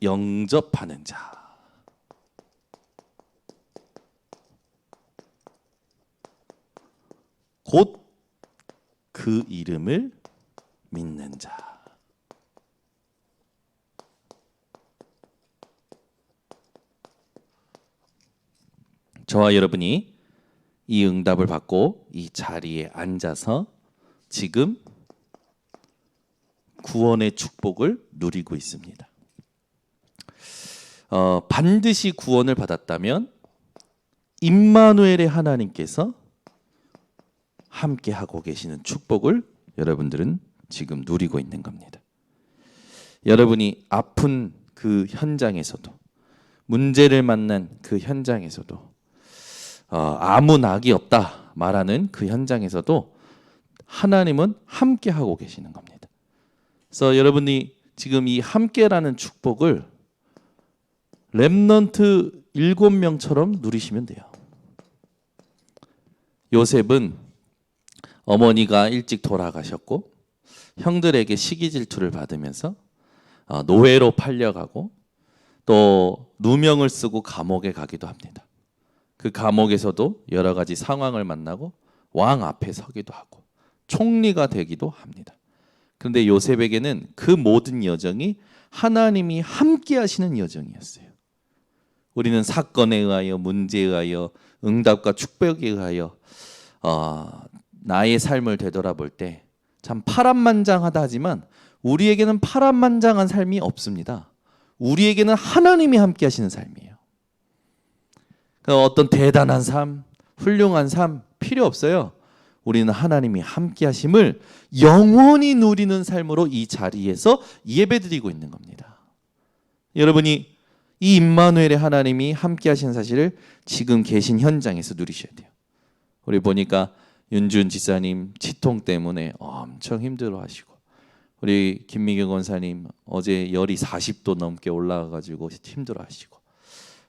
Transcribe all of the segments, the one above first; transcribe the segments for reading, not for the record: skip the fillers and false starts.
영접하는 자. 곧 그 이름을 믿는 자. 저와 여러분이 이 응답을 받고 이 자리에 앉아서 지금 구원의 축복을 누리고 있습니다. 반드시 구원을 받았다면 임마누엘의 하나님께서 함께 하고 계시는 축복을 여러분들은 지금 누리고 있는 겁니다. 여러분이 아픈 그 현장에서도, 문제를 만난 그 현장에서도, 아무 낙이 없다 말하는 그 현장에서도 하나님은 함께 하고 계시는 겁니다. 그래서 여러분이 지금 이 함께라는 축복을 렘넌트 7명처럼 누리시면 돼요. 요셉은 어머니가 일찍 돌아가셨고 형들에게 시기 질투를 받으면서 노예로 팔려가고 또 누명을 쓰고 감옥에 가기도 합니다. 그 감옥에서도 여러 가지 상황을 만나고 왕 앞에 서기도 하고 총리가 되기도 합니다. 그런데 요셉에게는 그 모든 여정이 하나님이 함께 하시는 여정이었어요. 우리는 사건에 의하여, 문제에 의하여, 응답과 축복에 의하여 나의 삶을 되돌아볼 때 참 파란만장하다 하지만 우리에게는 파란만장한 삶이 없습니다. 우리에게는 하나님이 함께 하시는 삶이에요. 그러니까 어떤 대단한 삶, 훌륭한 삶 필요 없어요. 우리는 하나님이 함께 하심을 영원히 누리는 삶으로 이 자리에서 예배드리고 있는 겁니다. 여러분이 이 임마누엘의 하나님이 함께 하시는 사실을 지금 계신 현장에서 누리셔야 돼요. 우리 보니까 윤준 지사님 치통 때문에 엄청 힘들어하시고, 우리 김미경 권사님 어제 열이 40도 넘게 올라가가지고 힘들어하시고,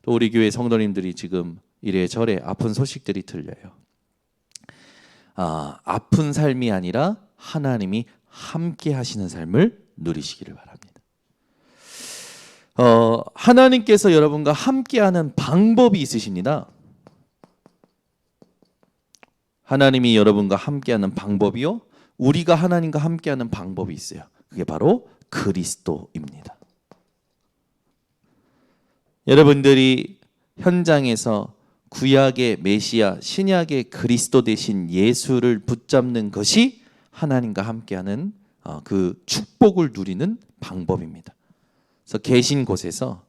또 우리 교회 성도님들이 지금 이래저래 아픈 소식들이 들려요. 아픈 삶이 아니라 하나님이 함께 하시는 삶을 누리시기를 바랍니다. 하나님께서 여러분과 함께하는 방법이 있으십니다. 하나님이 여러분과 함께하는 방법이요, 우리가 하나님과 함께하는 방법이 있어요. 그게 바로 그리스도입니다. 여러분들이 현장에서 구약의 메시아, 신약의 그리스도 되신 예수를 붙잡는 것이 하나님과 함께하는 그 축복을 누리는 방법입니다. 그래서 계신 곳에서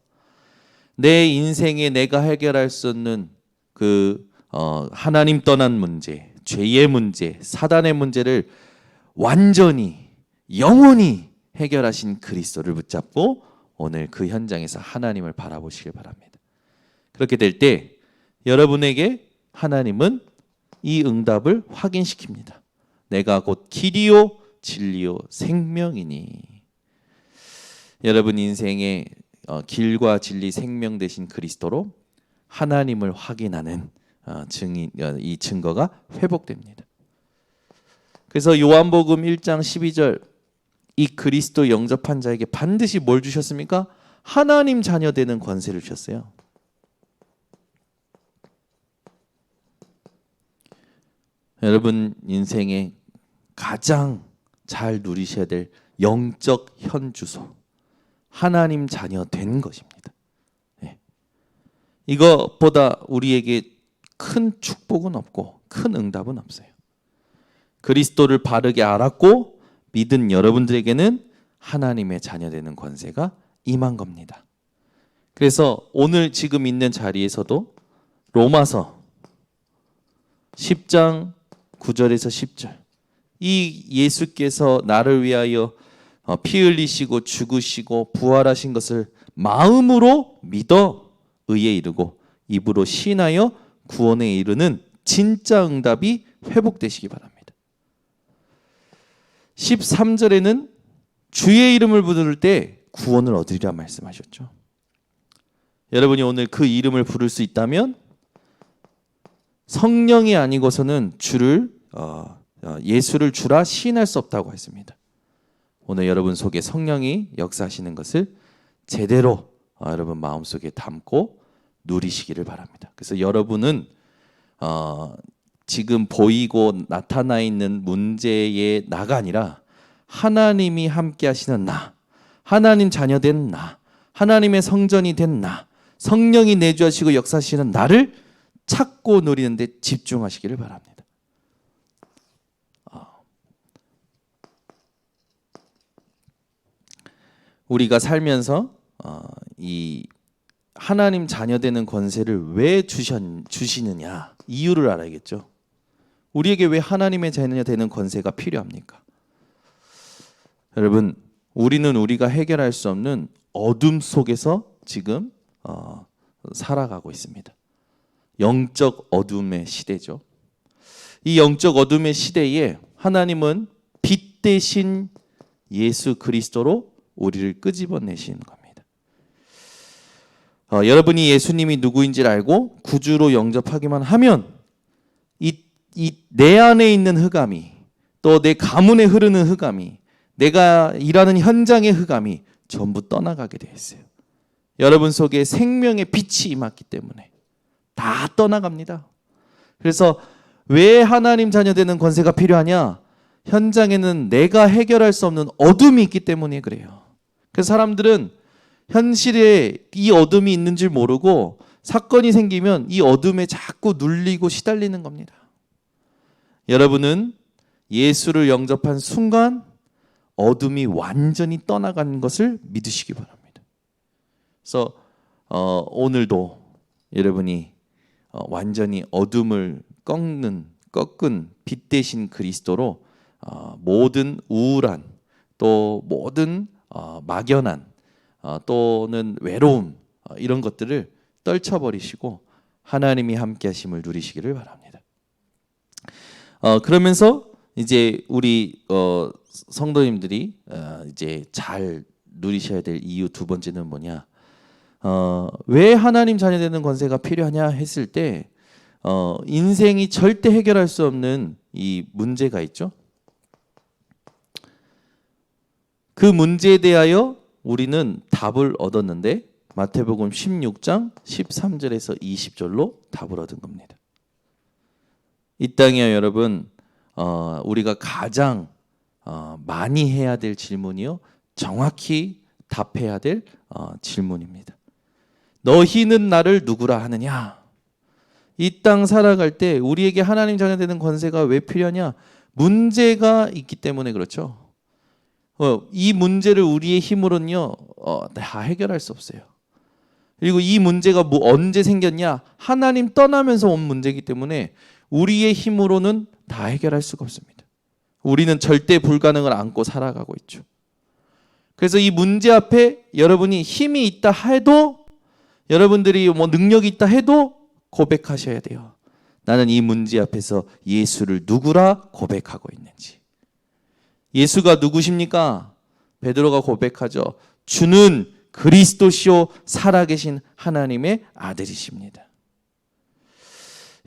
내 인생에 내가 해결할 수 없는 그 하나님 떠난 문제, 죄의 문제, 사단의 문제를 완전히 영원히 해결하신 그리스도를 붙잡고 오늘 그 현장에서 하나님을 바라보시길 바랍니다. 그렇게 될 때 여러분에게 하나님은 이 응답을 확인시킵니다. 내가 곧 길이요 진리요 생명이니. 여러분 인생의 길과 진리 생명 되신 그리스도로 하나님을 확인하는 이 증거가 회복됩니다. 그래서 요한복음 1장 12절, 이 그리스도 영접한 자에게 반드시 뭘 주셨습니까? 하나님 자녀 되는 권세를 주셨어요. 여러분 인생에 가장 잘 누리셔야 될 영적 현주소, 하나님 자녀 된 것입니다. 이것보다 우리에게 큰 축복은 없고 큰 응답은 없어요. 그리스도를 바르게 알았고 믿은 여러분들에게는 하나님의 자녀 되는 권세가 임한 겁니다. 그래서 오늘 지금 있는 자리에서도 로마서 10장 9절에서 10절, 이 예수께서 나를 위하여 피 흘리시고 죽으시고 부활하신 것을 마음으로 믿어 의에 이르고 입으로 신하여 구원에 이르는 진짜 응답이 회복되시기 바랍니다. 13절에는 주의 이름을 부를 때 구원을 얻으리라 말씀하셨죠. 여러분이 오늘 그 이름을 부를 수 있다면 성령이 아니고서는 예수를 주라 시인할 수 없다고 했습니다. 오늘 여러분 속에 성령이 역사하시는 것을 제대로 여러분 마음속에 담고 누리시기를 바랍니다. 그래서 여러분은 지금 보이고 나타나 있는 문제의 나가 아니라 하나님이 함께 하시는 나, 하나님 자녀된 나, 하나님의 성전이 된 나, 성령이 내주하시고 역사하시는 나를 찾고 누리는 데 집중하시기를 바랍니다. 우리가 살면서 이 하나님 자녀 되는 권세를 왜 주시느냐 이유를 알아야겠죠. 우리에게 왜 하나님의 자녀 되는 권세가 필요합니까? 여러분, 우리는 우리가 해결할 수 없는 어둠 속에서 지금 살아가고 있습니다. 영적 어둠의 시대죠. 이 영적 어둠의 시대에 하나님은 빛 대신 예수 그리스도로 우리를 끄집어내신 겁니다. 여러분이 예수님이 누구인지를 알고 구주로 영접하기만 하면 내 안에 있는 흑암이, 또 내 가문에 흐르는 흑암이, 내가 일하는 현장의 흑암이 전부 떠나가게 되어 있어요. 여러분 속에 생명의 빛이 임했기 때문에 다 떠나갑니다. 그래서 왜 하나님 자녀 되는 권세가 필요하냐? 현장에는 내가 해결할 수 없는 어둠이 있기 때문에 그래요. 그래서 사람들은 현실에 이 어둠이 있는 줄 모르고 사건이 생기면 이 어둠에 자꾸 눌리고 시달리는 겁니다. 여러분은 예수를 영접한 순간 어둠이 완전히 떠나간 것을 믿으시기 바랍니다. 그래서 오늘도 여러분이 완전히 어둠을 꺾은 빛 대신 그리스도로 모든 우울한, 또 모든 막연한, 또는 외로움, 이런 것들을 떨쳐버리시고 하나님이 함께 하심을 누리시기를 바랍니다. 그러면서 이제 우리 성도님들이 이제 잘 누리셔야 될 이유 두 번째는 뭐냐? 왜 하나님 자녀 되는 권세가 필요하냐 했을 때 인생이 절대 해결할 수 없는 이 문제가 있죠. 그 문제에 대하여 우리는 답을 얻었는데 마태복음 16장 13절에서 20절로 답을 얻은 겁니다. 이 땅에 여러분 우리가 가장 많이 해야 될 질문이요, 정확히 답해야 될 질문입니다. 너희는 나를 누구라 하느냐? 이 땅 살아갈 때 우리에게 하나님 자녀 되는 권세가 왜 필요하냐? 문제가 있기 때문에 그렇죠. 이 문제를 우리의 힘으로는요 다 해결할 수 없어요. 그리고 이 문제가 언제 생겼냐? 하나님 떠나면서 온 문제이기 때문에 우리의 힘으로는 다 해결할 수가 없습니다. 우리는 절대 불가능을 안고 살아가고 있죠. 그래서 이 문제 앞에 여러분이 힘이 있다 해도, 여러분들이 능력이 있다 해도 고백하셔야 돼요. 나는 이 문제 앞에서 예수를 누구라 고백하고 있는지. 예수가 누구십니까? 베드로가 고백하죠. 주는 그리스도시요 살아계신 하나님의 아들이십니다.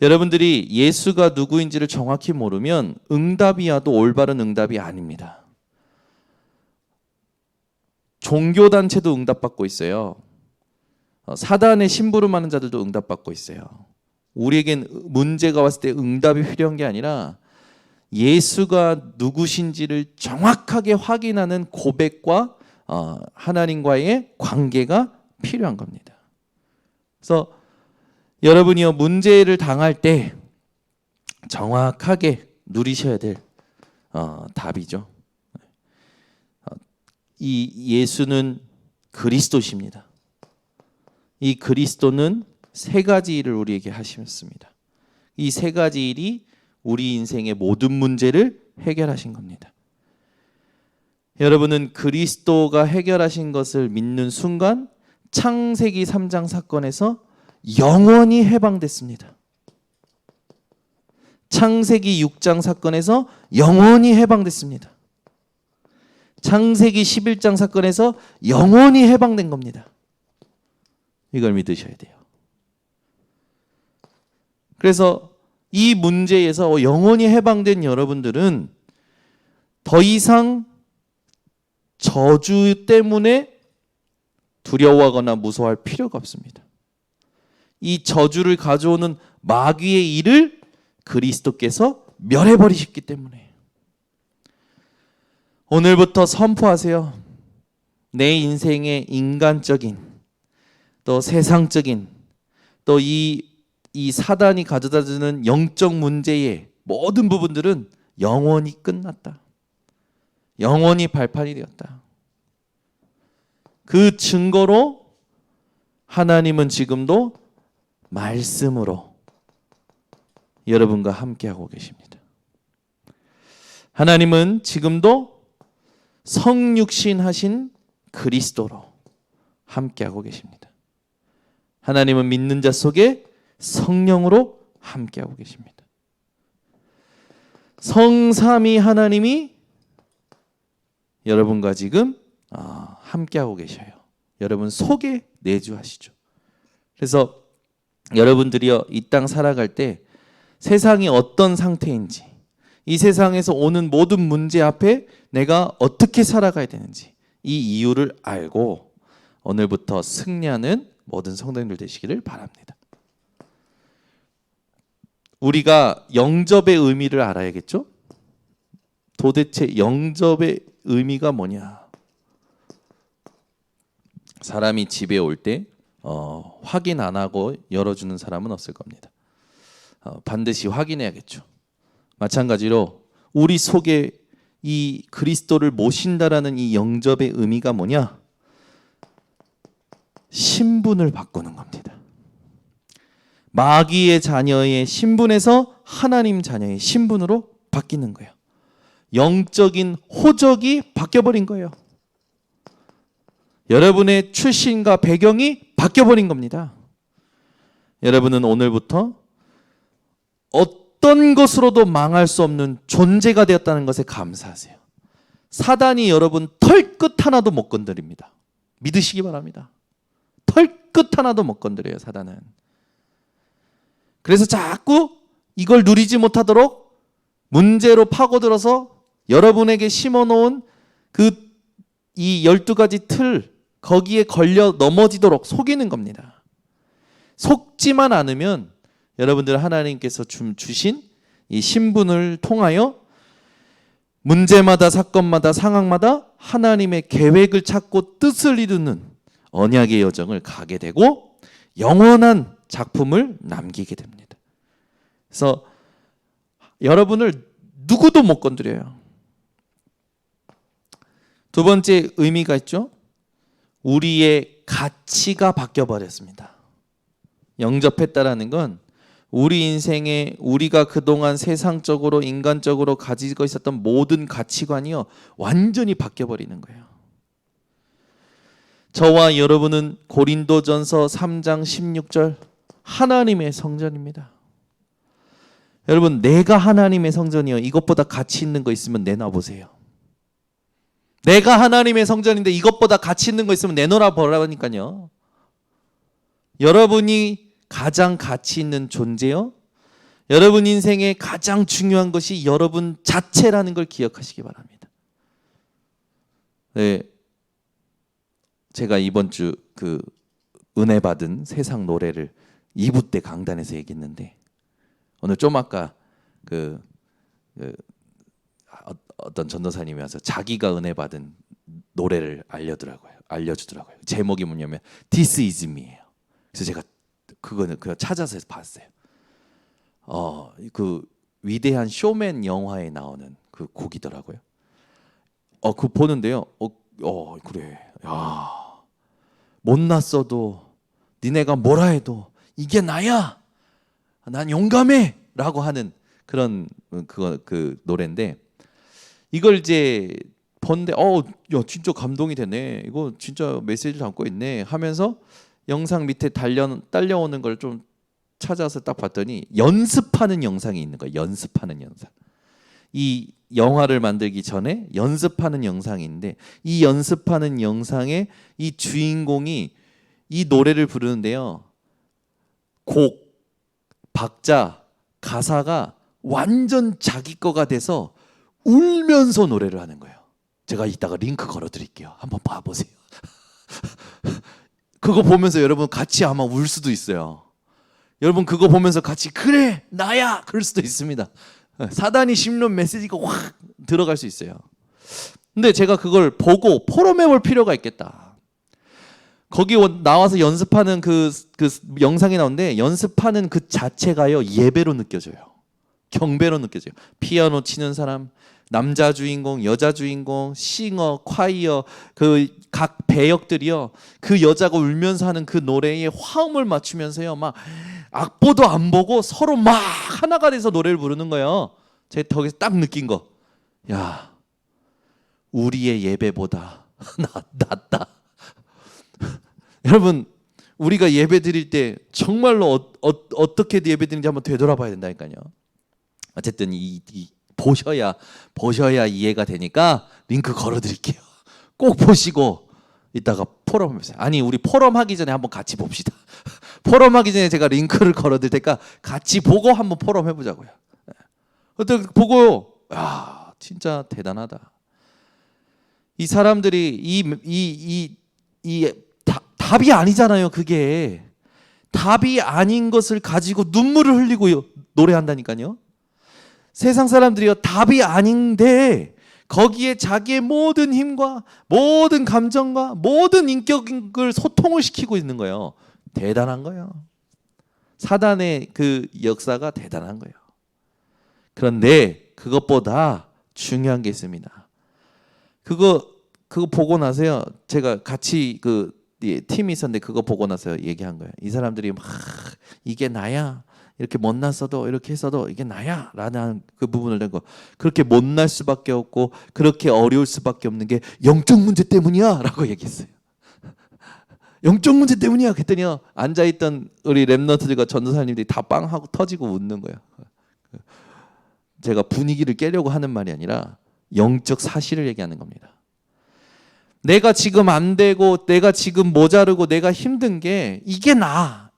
여러분들이 예수가 누구인지를 정확히 모르면 응답이 와도 올바른 응답이 아닙니다. 종교단체도 응답받고 있어요. 사단의 심부름하는 자들도 응답받고 있어요. 우리에겐 문제가 왔을 때 응답이 필요한 게 아니라 예수가 누구신지를 정확하게 확인하는 고백과 하나님과의 관계가 필요한 겁니다. 그래서 여러분이요 문제를 당할 때 정확하게 누리셔야 될 답이죠. 이 예수는 그리스도십니다. 이 그리스도는 세 가지 일을 우리에게 하셨습니다. 이 세 가지 일이 우리 인생의 모든 문제를 해결하신 겁니다. 여러분은 그리스도가 해결하신 것을 믿는 순간 창세기 3장 사건에서 영원히 해방됐습니다. 창세기 6장 사건에서 영원히 해방됐습니다. 창세기 11장 사건에서 영원히 해방된 겁니다. 이걸 믿으셔야 돼요. 그래서 이 문제에서 영원히 해방된 여러분들은 더 이상 저주 때문에 두려워하거나 무서워할 필요가 없습니다. 이 저주를 가져오는 마귀의 일을 그리스도께서 멸해버리셨기 때문에 오늘부터 선포하세요. 내 인생의 인간적인 또 세상적인 또 이 사단이 가져다주는 영적 문제의 모든 부분들은 영원히 끝났다. 영원히 발판이 되었다. 그 증거로 하나님은 지금도 말씀으로 여러분과 함께하고 계십니다. 하나님은 지금도 성육신 하신 그리스도로 함께하고 계십니다. 하나님은 믿는 자 속에 성령으로 함께하고 계십니다. 성삼위 하나님이 여러분과 지금 함께하고 계셔요. 여러분 속에 내주하시죠. 그래서 여러분들이요, 이 땅 살아갈 때 세상이 어떤 상태인지, 이 세상에서 오는 모든 문제 앞에 내가 어떻게 살아가야 되는지 이 이유를 알고 오늘부터 승리하는 모든 성도님들 되시기를 바랍니다. 우리가 영접의 의미를 알아야겠죠? 도대체 영접의 의미가 뭐냐? 사람이 집에 올 때 확인 안 하고 열어주는 사람은 없을 겁니다. 반드시 확인해야겠죠. 마찬가지로 우리 속에 이 그리스도를 모신다라는 이 영접의 의미가 뭐냐? 신분을 바꾸는 겁니다. 마귀의 자녀의 신분에서 하나님 자녀의 신분으로 바뀌는 거예요. 영적인 호적이 바뀌어버린 거예요. 여러분의 출신과 배경이 바뀌어버린 겁니다. 여러분은 오늘부터 어떤 것으로도 망할 수 없는 존재가 되었다는 것에 감사하세요. 사단이 여러분 털끝 하나도 못 건드립니다. 믿으시기 바랍니다. 털끝 하나도 못 건드려요, 사단은. 그래서 자꾸 이걸 누리지 못하도록 문제로 파고들어서 여러분에게 심어놓은 이 12가지 틀, 거기에 걸려 넘어지도록 속이는 겁니다. 속지만 않으면 여러분들 하나님께서 주신 이 신분을 통하여 문제마다 사건마다 상황마다 하나님의 계획을 찾고 뜻을 이루는 언약의 여정을 가게 되고 영원한 작품을 남기게 됩니다. 그래서 여러분을 누구도 못 건드려요. 두 번째 의미가 있죠. 우리의 가치가 바뀌어버렸습니다. 영접했다라는 건 우리 인생에 우리가 그동안 세상적으로 인간적으로 가지고 있었던 모든 가치관이요 완전히 바뀌어버리는 거예요. 저와 여러분은 고린도전서 3장 16절 하나님의 성전입니다. 여러분, 내가 하나님의 성전이요, 이것보다 가치 있는 거 있으면 내놔보세요. 내가 하나님의 성전인데 이것보다 가치 있는 거 있으면 내놓으라 보라니까요. 여러분이 가장 가치 있는 존재요, 여러분 인생에 가장 중요한 것이 여러분 자체라는 걸 기억하시기 바랍니다. 네, 제가 이번 주 은혜 받은 세상 노래를 2부 때 강단에서 얘기했는데 오늘 좀 아까 어떤 전도사님이 와서 자기가 은혜 받은 노래를 알려주더라고요. 제목이 뭐냐면 This is me예요. 그래서 제가 그거 찾아서 봤어요. 그 위대한 쇼맨 영화에 나오는 그 곡이더라고요. 그거 보는데요. 그래. 야, 못났어도 니네가 뭐라 해도 이게 나야. 난 용감해라고 하는 그런 그 노래인데 이걸 이제 본데 야 진짜 감동이 되네. 이거 진짜 메시지를 담고 있네 하면서 영상 밑에 딸려오는 걸 좀 찾아서 딱 봤더니 연습하는 영상이 있는 거예요. 연습하는 영상. 이 영화를 만들기 전에 연습하는 영상이 있는데 이 연습하는 영상에 이 주인공이 이 노래를 부르는데요. 곡, 박자, 가사가 완전 자기 거가 돼서 울면서 노래를 하는 거예요. 제가 이따가 링크 걸어드릴게요. 한번 봐보세요. 그거 보면서 여러분 같이 아마 울 수도 있어요. 여러분 그거 보면서 같이 그래 나야 그럴 수도 있습니다. 사단이 심는 메시지가 확 들어갈 수 있어요. 근데 제가 그걸 보고 포럼해 볼 필요가 있겠다. 거기 나와서 연습하는 그 영상이 나오는데 연습하는 그 자체가요 예배로 느껴져요. 경배로 느껴져요. 피아노 치는 사람, 남자 주인공, 여자 주인공, 싱어, 콰이어, 그 각 배역들이요. 그 여자가 울면서 하는 그 노래에 화음을 맞추면서요. 막 악보도 안 보고 서로 막 하나가 돼서 노래를 부르는 거예요. 제가 거기서 딱 느낀 거. 야, 우리의 예배보다 낫다. 여러분, 우리가 예배 드릴 때 정말로 어떻게 예배 드리는지 한번 되돌아봐야 된다니까요. 어쨌든 보셔야 이해가 되니까 링크 걸어드릴게요. 꼭 보시고 이따가 포럼 해보세요. 아니 우리 포럼 하기 전에 한번 같이 봅시다. 포럼 하기 전에 제가 링크를 걸어드릴 테니까 같이 보고 한번 포럼 해보자고요. 어떻게 보고요. 야 진짜 대단하다. 이 사람들이 답이 아니잖아요. 그게 답이 아닌 것을 가지고 눈물을 흘리고 노래한다니까요. 세상 사람들이요 답이 아닌데 거기에 자기의 모든 힘과 모든 감정과 모든 인격을 소통을 시키고 있는 거예요. 대단한 거예요. 사단의 그 역사가 대단한 거예요. 그런데 그것보다 중요한 게 있습니다. 그거 보고 나서요. 제가 같이 팀이 있었는데 그거 보고 나서 얘기한 거예요. 이 사람들이 막 이게 나야. 이렇게 못났어도 이렇게 했어도 이게 나야 라는 그 부분을 낸 거. 그렇게 못날 수밖에 없고 그렇게 어려울 수밖에 없는 게 영적 문제 때문이야 라고 얘기했어요. 영적 문제 때문이야 그랬더니요 앉아있던 우리 랩런트들과 전도사님들이 다 빵하고 터지고 웃는 거예요. 제가 분위기를 깨려고 하는 말이 아니라 영적 사실을 얘기하는 겁니다. 내가 지금 안 되고 내가 지금 모자르고 내가 힘든 게 이게 나야.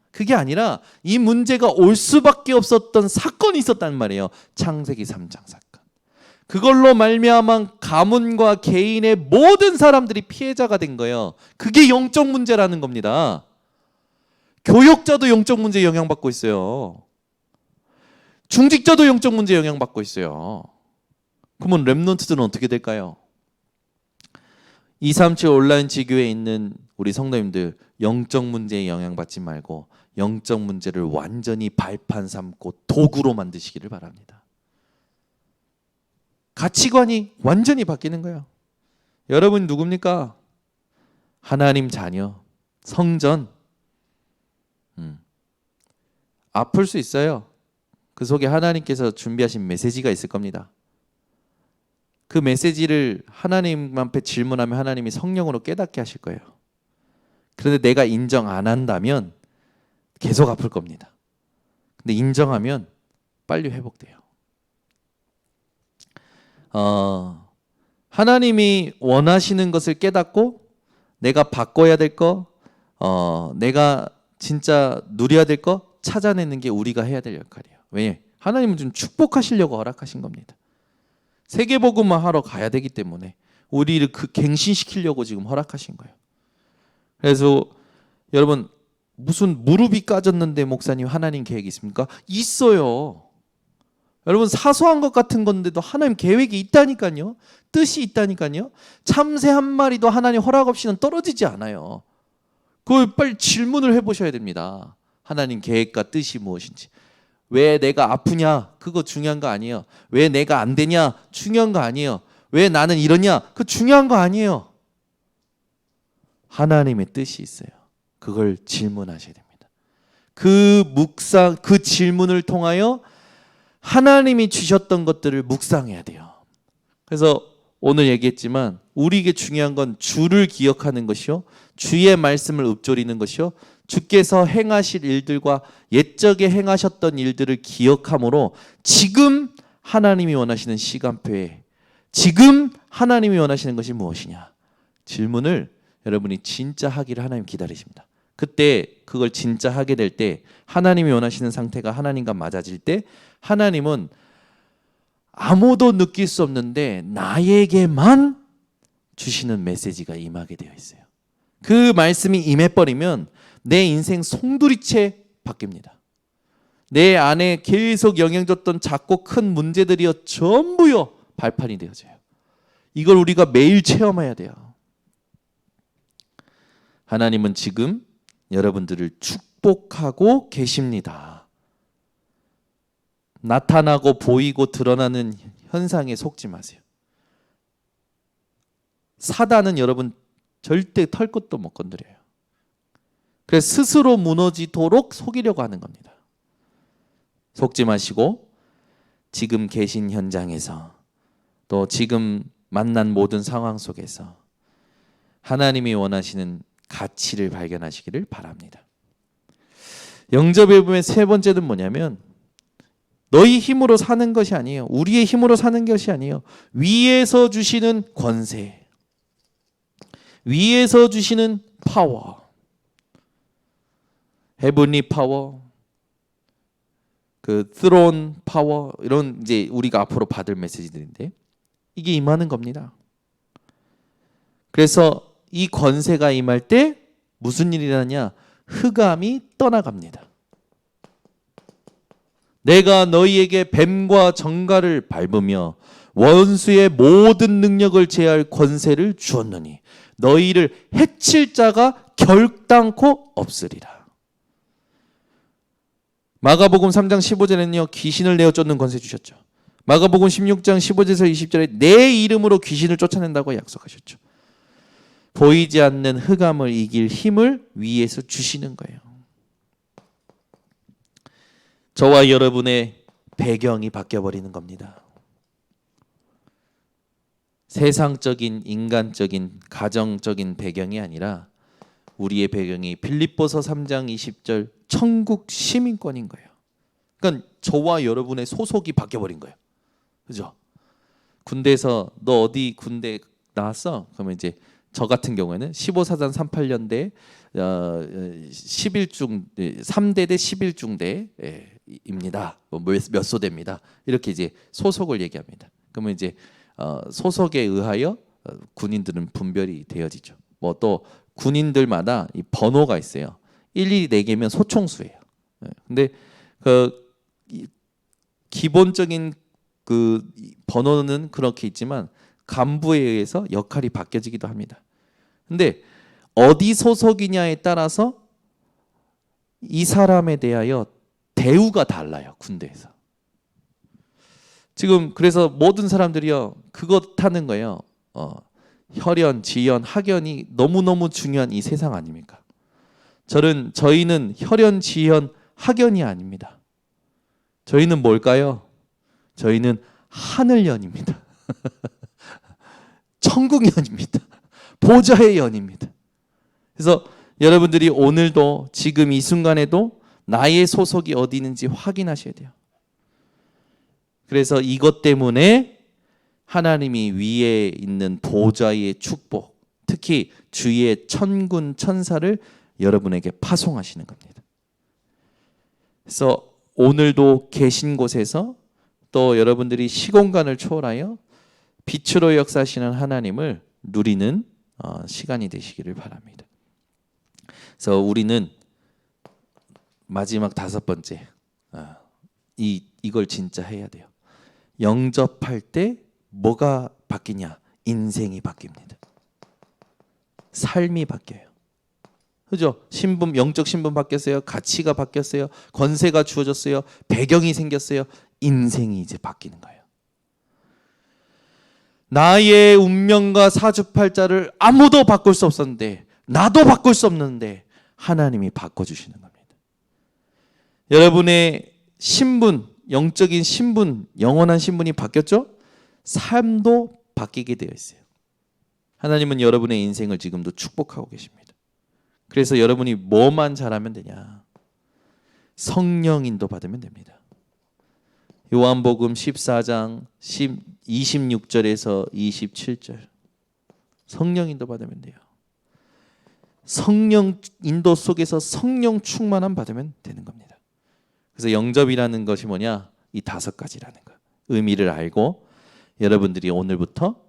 그게 아니라 이 문제가 올 수밖에 없었던 사건이 있었단 말이에요. 창세기 3장 사건. 그걸로 말미암아 가문과 개인의 모든 사람들이 피해자가 된 거예요. 그게 영적 문제라는 겁니다. 교역자도 영적 문제에 영향받고 있어요. 중직자도 영적 문제에 영향받고 있어요. 그러면 랩런트들은 어떻게 될까요? 237 온라인 지교에 있는 우리 성도님들 영적 문제에 영향받지 말고 영적 문제를 완전히 발판 삼고 도구로 만드시기를 바랍니다. 가치관이 완전히 바뀌는 거예요. 여러분 누굽니까? 하나님 자녀, 성전. 아플 수 있어요. 그 속에 하나님께서 준비하신 메시지가 있을 겁니다. 그 메시지를 하나님 앞에 질문하면 하나님이 성령으로 깨닫게 하실 거예요. 그런데 내가 인정 안 한다면 계속 아플 겁니다. 근데 인정하면 빨리 회복돼요. 하나님이 원하시는 것을 깨닫고 내가 바꿔야 될 거, 내가 진짜 누려야 될 거 찾아내는 게 우리가 해야 될 역할이에요. 왜? 하나님은 좀 축복하시려고 허락하신 겁니다. 세계복음만 하러 가야 되기 때문에 우리를 갱신시키려고 지금 허락하신 거예요. 그래서 여러분 무슨 무릎이 까졌는데 목사님 하나님 계획이 있습니까? 있어요. 여러분 사소한 것 같은 건데도 하나님 계획이 있다니까요. 뜻이 있다니까요. 참새 한 마리도 하나님 허락 없이는 떨어지지 않아요. 그걸 빨리 질문을 해보셔야 됩니다. 하나님 계획과 뜻이 무엇인지. 왜 내가 아프냐? 그거 중요한 거 아니에요. 왜 내가 안 되냐? 중요한 거 아니에요. 왜 나는 이러냐? 그거 중요한 거 아니에요. 하나님의 뜻이 있어요. 그걸 질문하셔야 됩니다. 그 질문을 통하여 하나님이 주셨던 것들을 묵상해야 돼요. 그래서 오늘 얘기했지만 우리에게 중요한 건 주를 기억하는 것이요, 주의 말씀을 읊조리는 것이요, 주께서 행하실 일들과 옛적에 행하셨던 일들을 기억함으로 지금 하나님이 원하시는 시간표에 지금 하나님이 원하시는 것이 무엇이냐 질문을 여러분이 진짜 하기를 하나님 기다리십니다. 그때 그걸 진짜 하게 될 때 하나님이 원하시는 상태가 하나님과 맞아질 때 하나님은 아무도 느낄 수 없는데 나에게만 주시는 메시지가 임하게 되어 있어요. 그 말씀이 임해버리면 내 인생 송두리째 바뀝니다. 내 안에 계속 영향줬던 작고 큰 문제들이요 전부요 발판이 되어져요. 이걸 우리가 매일 체험해야 돼요. 하나님은 지금 여러분들을 축복하고 계십니다. 나타나고 보이고 드러나는 현상에 속지 마세요. 사단은 여러분 절대 털 것도 못 건드려요. 그래서 스스로 무너지도록 속이려고 하는 겁니다. 속지 마시고 지금 계신 현장에서 또 지금 만난 모든 상황 속에서 하나님이 원하시는 가치를 발견하시기를 바랍니다. 영접의 부분의 세 번째는 뭐냐면 너희 힘으로 사는 것이 아니에요. 우리의 힘으로 사는 것이 아니에요. 위에서 주시는 권세, 위에서 주시는 파워, 헤븐리 파워, 그 스론 파워, 이런 이제 우리가 앞으로 받을 메시지들인데 이게 임하는 겁니다. 그래서 이 권세가 임할 때 무슨 일이 일어나냐? 흑암이 떠나갑니다. 내가 너희에게 뱀과 정갈을 밟으며 원수의 모든 능력을 제할 권세를 주었느니 너희를 해칠 자가 결단코 없으리라. 마가복음 3장 15절에는요 귀신을 내어 쫓는 권세 주셨죠. 마가복음 16장 15절에서 20절에 내 이름으로 귀신을 쫓아낸다고 약속하셨죠. 보이지 않는 흑암을 이길 힘을 위에서 주시는 거예요. 저와 여러분의 배경이 바뀌어버리는 겁니다. 세상적인, 인간적인, 가정적인 배경이 아니라 우리의 배경이 필립보서 3장 20절 천국 시민권인 거예요. 그러니까 저와 여러분의 소속이 바뀌어버린 거예요. 그죠? 군대에서 너 어디 군대 나왔어? 그러면 이제 저 같은 경우에는 15사단 38년대 11중 3대 대 11중대입니다. 몇 소대입니다. 이렇게 이제 소속을 얘기합니다. 그러면 이제 소속에 의하여 군인들은 분별이 되어지죠. 뭐 또 군인들마다 이 번호가 있어요. 114개면 소총수예요. 근데 그 기본적인 그 번호는 그렇게 있지만 간부에 의해서 역할이 바뀌어지기도 합니다. 근데 어디 소속이냐에 따라서 이 사람에 대하여 대우가 달라요. 군대에서. 지금 그래서 모든 사람들이요 그것 타는 거예요. 혈연, 지연, 학연이 너무너무 중요한 이 세상 아닙니까? 저희는 혈연, 지연, 학연이 아닙니다. 저희는 뭘까요? 저희는 하늘연입니다. 천국연입니다. 보좌의 연입니다. 그래서 여러분들이 오늘도 지금 이 순간에도 나의 소속이 어디 있는지 확인하셔야 돼요. 그래서 이것 때문에 하나님이 위에 있는 보좌의 축복, 특히 주의 천군 천사를 여러분에게 파송하시는 겁니다. 그래서 오늘도 계신 곳에서 또 여러분들이 시공간을 초월하여 빛으로 역사하시는 하나님을 누리는 시간이 되시기를 바랍니다. 그래서 우리는 마지막 5번째 이걸 진짜 해야 돼요. 영접할 때 뭐가 바뀌냐? 인생이 바뀝니다. 삶이 바뀌어요. 그죠? 신분, 영적 신분 바뀌었어요. 가치가 바뀌었어요. 권세가 주어졌어요. 배경이 생겼어요. 인생이 이제 바뀌는 거예요. 나의 운명과 사주팔자를 아무도 바꿀 수 없었는데 나도 바꿀 수 없는데 하나님이 바꿔주시는 겁니다. 여러분의 신분, 영적인 신분, 영원한 신분이 바뀌었죠? 삶도 바뀌게 되어 있어요. 하나님은 여러분의 인생을 지금도 축복하고 계십니다. 그래서 여러분이 뭐만 잘하면 되냐? 성령 인도 받으면 됩니다. 요한복음 14장 26절에서 27절 성령 인도 받으면 돼요. 성령 인도 속에서 성령 충만함 받으면 되는 겁니다. 그래서 영접이라는 것이 뭐냐? 이 5가지라는 거. 의미를 알고 여러분들이 오늘부터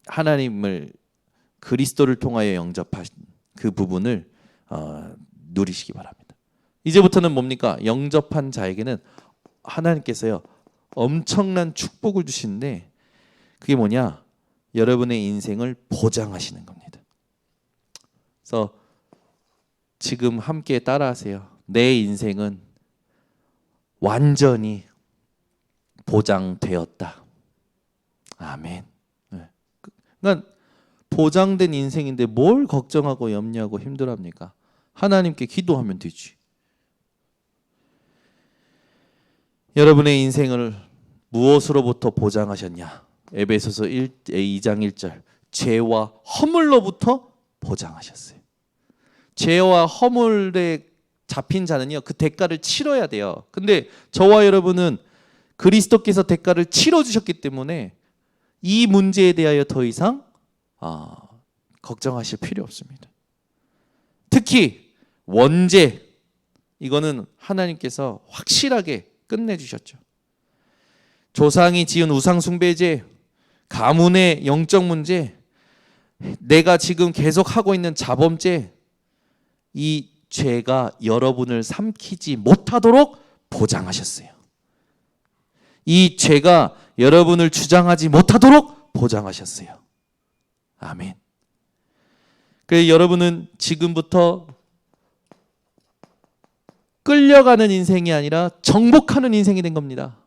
하나님을 그리스도를 통하여 영접하신 그 부분을 누리시기 바랍니다. 이제부터는 뭡니까? 영접한 자에게는 하나님께서요 엄청난 축복을 주시는데 그게 뭐냐? 여러분의 인생을 보장하시는 겁니다. 그래서 지금 함께 따라하세요. 내 인생은 완전히 보장되었다. 아멘. 그러니까 보장된 인생인데 뭘 걱정하고 염려하고 힘들어합니까? 하나님께 기도하면 되지. 여러분의 인생을 무엇으로부터 보장하셨냐? 에베소서 2장 1절 죄와 허물로부터 보장하셨어요. 죄와 허물에 잡힌 자는요 그 대가를 치러야 돼요. 근데 저와 여러분은 그리스도께서 대가를 치러주셨기 때문에 이 문제에 대하여 더 이상 걱정하실 필요 없습니다. 특히 원죄 이거는 하나님께서 확실하게 끝내주셨죠. 조상이 지은 우상숭배죄, 가문의 영적 문제, 내가 지금 계속 하고 있는 자범죄, 이 죄가 여러분을 삼키지 못하도록 보장하셨어요. 이 죄가 여러분을 주장하지 못하도록 보장하셨어요. 아멘. 그래서 여러분은 지금부터 끌려가는 인생이 아니라 정복하는 인생이 된 겁니다.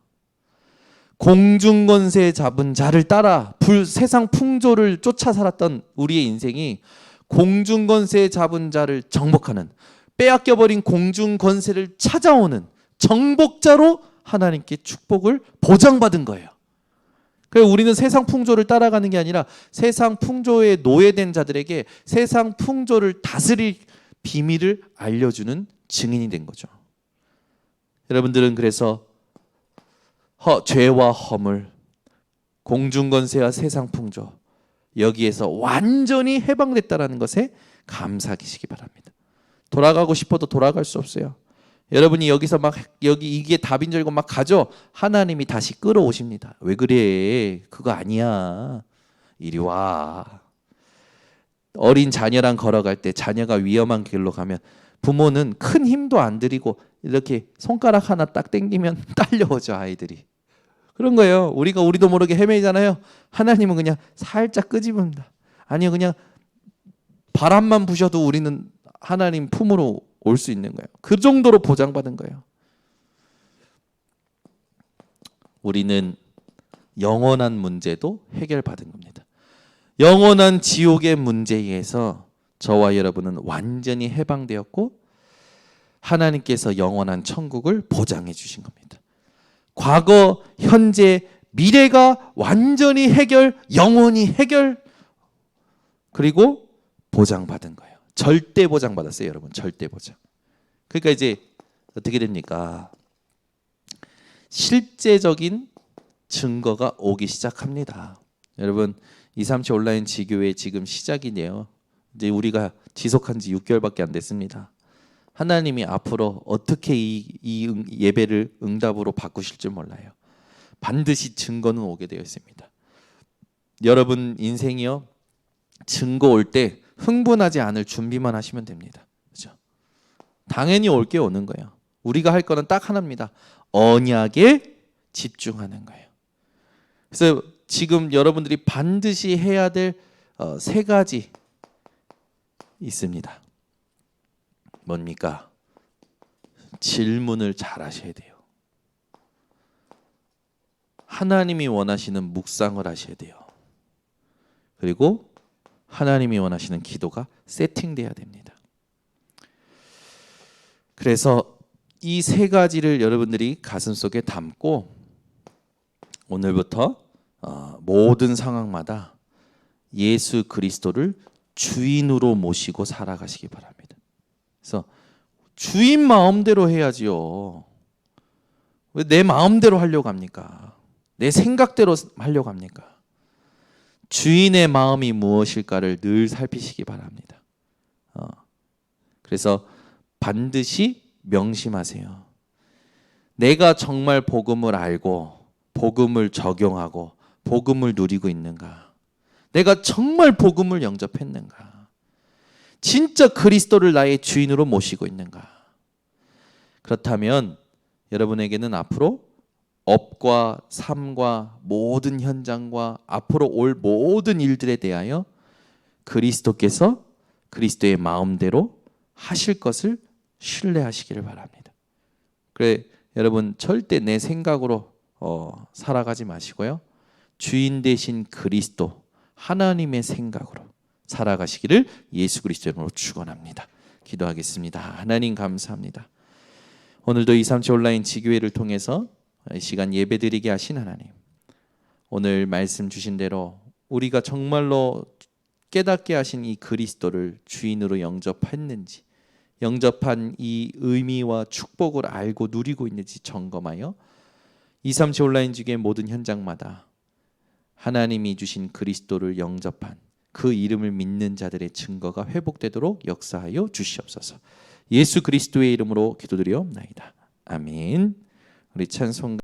공중권세 잡은 자를 따라 세상 풍조를 쫓아 살았던 우리의 인생이 공중권세 잡은 자를 정복하는, 빼앗겨버린 공중권세를 찾아오는 정복자로 하나님께 축복을 보장받은 거예요. 그래서 우리는 세상 풍조를 따라가는 게 아니라 세상 풍조에 노예된 자들에게 세상 풍조를 다스릴 비밀을 알려주는 증인이 된 거죠. 여러분들은 그래서 죄와 허물, 공중권세와 세상 풍조 여기에서 완전히 해방됐다라는 것에 감사하시기 바랍니다. 돌아가고 싶어도 돌아갈 수 없어요. 여러분이 여기서 막 이게 답인 줄 알고 막 가죠. 하나님이 다시 끌어오십니다. 왜 그래? 그거 아니야. 이리 와. 어린 자녀랑 걸어갈 때 자녀가 위험한 길로 가면 부모는 큰 힘도 안 들이고 이렇게 손가락 하나 딱 당기면 딸려오죠, 아이들이. 그런 거예요. 우리도 모르게 헤매잖아요. 하나님은 그냥 살짝 끄집습니다. 아니요, 그냥 바람만 부셔도 우리는 하나님 품으로 올 수 있는 거예요. 그 정도로 보장받은 거예요. 우리는 영원한 문제도 해결받은 겁니다. 영원한 지옥의 문제에서 저와 여러분은 완전히 해방되었고 하나님께서 영원한 천국을 보장해 주신 겁니다. 과거, 현재, 미래가 완전히 해결, 영원히 해결, 그리고 보장받은 거예요. 절대 보장받았어요, 여러분. 절대 보장. 그러니까 이제 어떻게 됩니까? 실제적인 증거가 오기 시작합니다. 여러분, 237 온라인 지교회 지금 시작이네요. 이제 우리가 지속한 지 6개월밖에 안 됐습니다. 하나님이 앞으로 어떻게 이 예배를 응답으로 바꾸실 줄 몰라요. 반드시 증거는 오게 되어 있습니다. 여러분 인생이요, 증거 올 때 흥분하지 않을 준비만 하시면 됩니다. 그렇죠? 당연히 올 게 오는 거예요. 우리가 할 거는 딱 하나입니다. 언약에 집중하는 거예요. 그래서 지금 여러분들이 반드시 해야 될 3가지 있습니다. 뭡니까? 질문을 잘 하셔야 돼요. 하나님이 원하시는 묵상을 하셔야 돼요. 그리고 하나님이 원하시는 기도가 세팅돼야 됩니다. 그래서 이 3가지를 여러분들이 가슴속에 담고 오늘부터 모든 상황마다 예수 그리스도를 주인으로 모시고 살아가시기 바랍니다. 그래서 주인 마음대로 해야지요. 왜 내 마음대로 하려고 합니까? 내 생각대로 하려고 합니까? 주인의 마음이 무엇일까를 늘 살피시기 바랍니다. 그래서 반드시 명심하세요. 내가 정말 복음을 알고 복음을 적용하고 복음을 누리고 있는가? 내가 정말 복음을 영접했는가? 진짜 그리스도를 나의 주인으로 모시고 있는가? 그렇다면 여러분에게는 앞으로 업과 삶과 모든 현장과 앞으로 올 모든 일들에 대하여 그리스도께서 그리스도의 마음대로 하실 것을 신뢰하시기를 바랍니다. 그래, 여러분 절대 내 생각으로 살아가지 마시고요. 주인 되신 그리스도 하나님의 생각으로 살아가시기를 예수 그리스도 이름으로 축원합니다. 기도하겠습니다. 하나님 감사합니다. 오늘도 237 온라인 지교회를 통해서 이 시간 예배드리게 하신 하나님, 오늘 말씀 주신 대로 우리가 정말로 깨닫게 하신 이 그리스도를 주인으로 영접했는지, 영접한 이 의미와 축복을 알고 누리고 있는지 점검하여 237 온라인 지교회 모든 현장마다 하나님이 주신 그리스도를 영접한 그 이름을 믿는 자들의 증거가 회복되도록 역사하여 주시옵소서. 예수 그리스도의 이름으로 기도드리옵나이다. 아멘. 우리 찬송